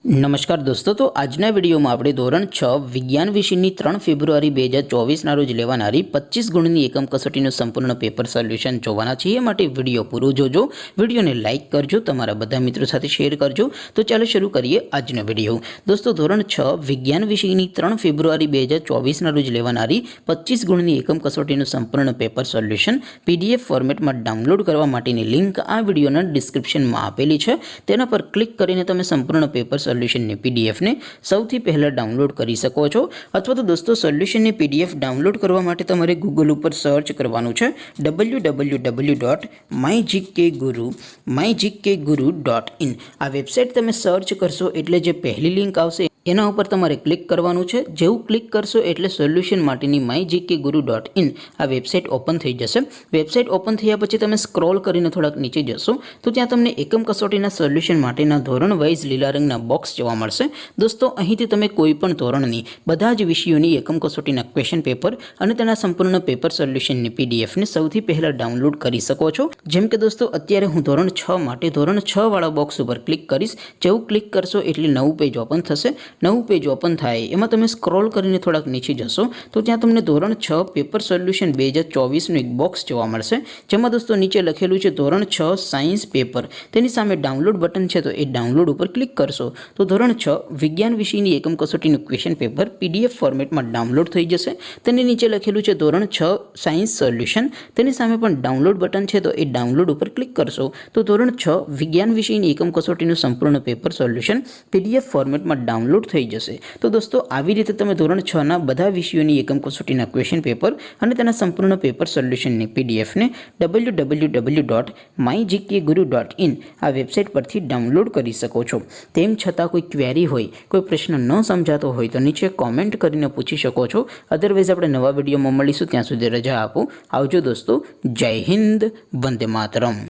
नमस्कार दोस्तों, तो आजना विडियो में આપણે ધોરણ 6 વિજ્ઞાન વિષયની 3 ફેબ્રુઆરી 2024 ના રોજ લેવાનારી 25 ગુણની એકમ કસોટીનું સંપૂર્ણ પેપર સોલ્યુશન જોવાના છીએ। માટે વિડિયો પૂરો જોજો, વિડિયોને લાઈક કરજો, તમારા બધા મિત્રો સાથે શેર કરજો। તો ચાલો શરૂ કરીએ આજનો વિડિયો। દોસ્તો, ધોરણ 6 વિજ્ઞાન વિષયની 3 ફેબ્રુઆરી 2024 ના રોજ લેવાનારી 25 ગુણની એકમ કસોટીનું સંપૂર્ણ પેપર સોલ્યુશન પીડીએફ ફોર્મેટમાં ડાઉનલોડ કરવા માટેની લિંક આ વિડિયોના ડિસ્ક્રિપ્શનમાં આપેલી છે। તેના પર ક્લિક કરીને તમે સંપૂર્ણ પેપર સોલ્યુશન ने पीडीएफ ने સૌથી પહેલા ડાઉનલોડ કરી શકો છો। અથવા તો દોસ્તો, સોલ્યુશન ની પીડીએફ ડાઉનલોડ કરવા માટે તમારે ગૂગલ ઉપર સર્ચ કરવાનું છે www.mygkguru.in। આ વેબસાઇટ તમે સર્ચ કરશો એટલે જે પહેલી લિંક આવશે એના ઉપર તમારે ક્લિક કરવાનું છે। જેવું ક્લિક કરશો એટલે સોલ્યુશન માટેની mygkguru.in આ વેબસાઇટ ઓપન થઈ જશે। વેબસાઇટ ઓપન થયા પછી તમે સ્ક્રોલ કરીને થોડાક નીચે જશો તો ત્યાં તમને એકમ કસોટીના સોલ્યુશન માટેના ધોરણ વાઇઝ લીલા રંગના બોક્સ જોવા મળશે। દોસ્તો, અહીંથી તમે કોઈ પણ ધોરણની બધા જ વિષયોની એકમ કસોટીના ક્વેશ્ચન પેપર અને તેના સંપૂર્ણ પેપર સોલ્યુશનની પીડીએફને સૌથી પહેલા ડાઉનલોડ કરી શકો છો। જેમ કે દોસ્તો, અત્યારે હું ધોરણ 6 માટે ધોરણ 6 વાળા બોક્સ ઉપર ક્લિક કરીશ। જેવું ક્લિક કરશો એટલે નવું પેજ ઓપન થશે। નવું પેજ ઓપન થાય એમાં તમે સ્ક્રોલ કરીને થોડાક નીચે જશો તો ત્યાં તમને ધોરણ 6 પેપર સોલ્યુશન 2024નું એક બોક્સ જોવા મળશે। જેમાં દોસ્તો નીચે લખેલું છે ધોરણ 6 સાયન્સ પેપર। તેની સામે ડાઉનલોડ બટન છે, તો એ ડાઉનલોડ ઉપર ક્લિક કરશો તો ધોરણ 6 વિજ્ઞાન વિષયની એકમ કસોટીનું ક્વેશ્ચન પેપર પીડીએફ ફોર્મેટમાં ડાઉનલોડ થઈ જશે। તેની નીચે લખેલું છે ધોરણ 6 સાયન્સ સોલ્યુશન। તેની સામે પણ ડાઉનલોડ બટન છે, તો એ ડાઉનલોડ ઉપર ક્લિક કરશો તો ધોરણ 6 વિજ્ઞાન વિષયની એકમ કસોટીનું સંપૂર્ણ પેપર સોલ્યુશન પીડીએફ ફોર્મેટમાં ડાઉનલોડ થઈ જશે। તો દોસ્તો, આવી રીતે તમે ધોરણ 6 ના બધા વિષયોની એકમ કસોટીના ક્વેશ્ચન પેપર અને તેના સંપૂર્ણ પેપર સોલ્યુશનની પીડીએફને www.mygkguru.in આ વેબસાઇટ પરથી ડાઉનલોડ કરી શકો છો। તેમ છતાં કોઈ ક્વેરી હોય, કોઈ પ્રશ્ન ન સમજાતો હોય તો નીચે કોમેન્ટ કરીને પૂછી શકો છો। અધરવાઇઝ આપણે નવા વિડીયોમાં મળીશું, ત્યાં સુધી રજા આપો। આવજો દોસ્તો, જય હિન્દ, વંદે માતરમ।